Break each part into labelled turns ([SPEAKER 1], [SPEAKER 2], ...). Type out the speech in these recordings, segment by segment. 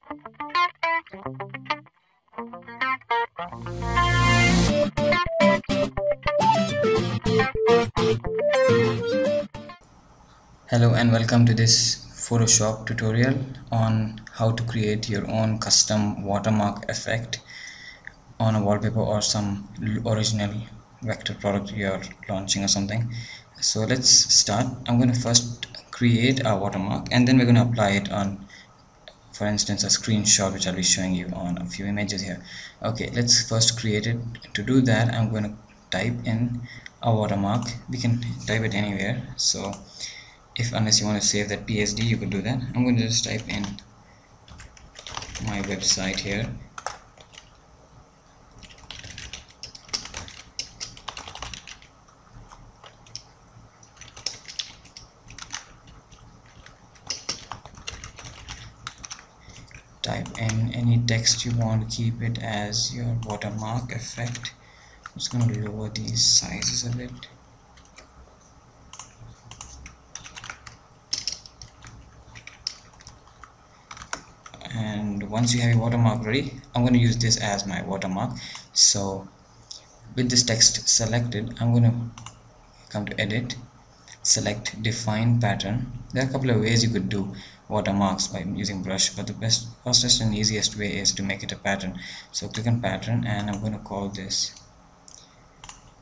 [SPEAKER 1] Hello and welcome to this Photoshop tutorial on how to create your own custom watermark effect on a wallpaper or some original vector product you're launching or something. So let's start. I'm going to first create a watermark and then we're going to apply it on, for instance, a screenshot which I'll be showing you on a few images here. Okay, let's first create it. To do that, I'm going to type in a watermark. We can type it anywhere. So unless you want to save that PSD, you could do that. I'm going to just type in my website here. Type in any text you want to keep it as your watermark effect. I'm just going to lower these sizes a bit. And once you have your watermark ready, I'm going to use this as my watermark. So with this text selected, I'm going to come to edit, select define pattern. There are a couple of ways you could do watermarks by using brush, but the fastest and easiest way is to make it a pattern. So click on pattern and I'm going to call this,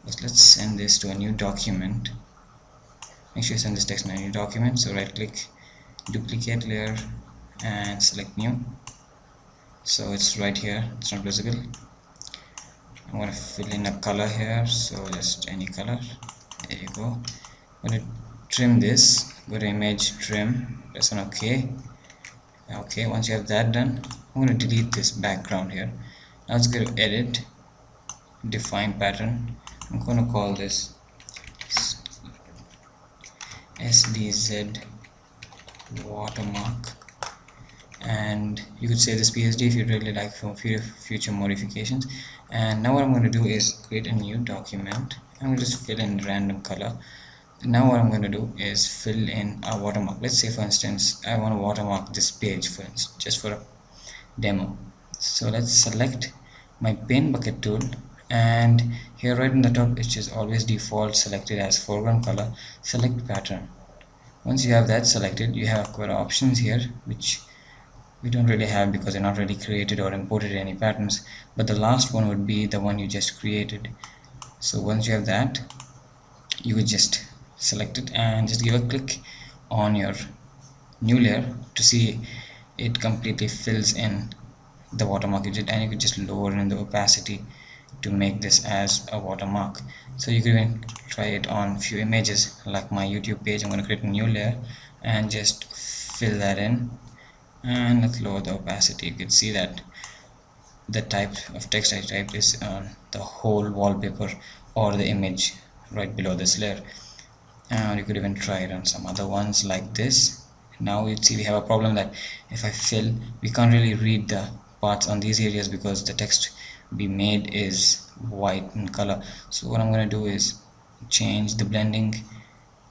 [SPEAKER 1] let's send this to a new document. Make sure you send this text in a new document. So right click, duplicate layer and select new. So it's right here, it's not visible. I'm going to fill in a color here, so just any color. There you go. I'm going to trim this, go to image, trim, press on OK. Okay, once you have that done, I'm going to delete this background here. Now let's go to edit, define pattern. I'm going to call this SDZ watermark, and you could say this PSD if you really like for future modifications. And now what I'm going to do is create a new document. I'm going to just fill in random color. Now what I'm going to do is fill in a watermark. Let's say for instance I want to watermark this page, for instance, just for a demo. So let's select my paint bucket tool, and here right in the top, which is always default selected as foreground color, select pattern. Once you have that selected, you have quite options here which we don't really have because they're not really created or imported any patterns, but the last one would be the one you just created. So once you have that, you would just select it and just give a click on your new layer to see it completely fills in the watermark you did, and you could just lower in the opacity to make this as a watermark. So you can even try it on few images like my YouTube page. I'm going to create a new layer and just fill that in, and let's lower the opacity. You can see that the type of text I typed is on the whole wallpaper or the image right below this layer. And you could even try it on some other ones like this. Now you see we have a problem that if I fill, we can't really read the parts on these areas because the text we made is white in color. So what I'm going to do is change the blending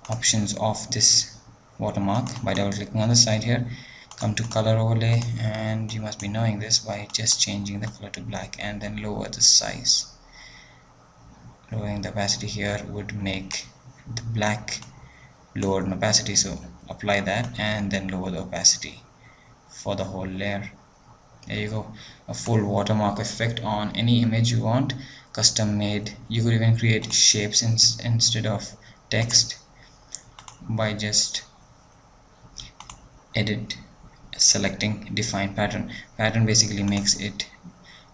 [SPEAKER 1] options of this watermark by double clicking on the side here. Come to color overlay, and you must be knowing this by just changing the color to black and then lower the size. Lowering the opacity here would make the black lower in opacity, so apply that and then lower the opacity for the whole layer. There you go, a full watermark effect on any image you want, custom made. You could even create shapes instead of text by just edit, selecting define pattern. Pattern basically makes it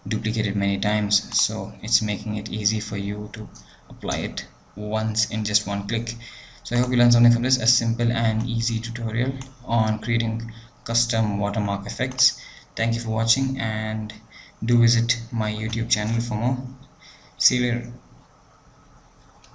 [SPEAKER 1] duplicated many times, so it's making it easy for you to apply it once in just one click. So I hope you learned something from this, a simple and easy tutorial on creating custom watermark effects. Thank you for watching, and do visit my YouTube channel for more. See you later.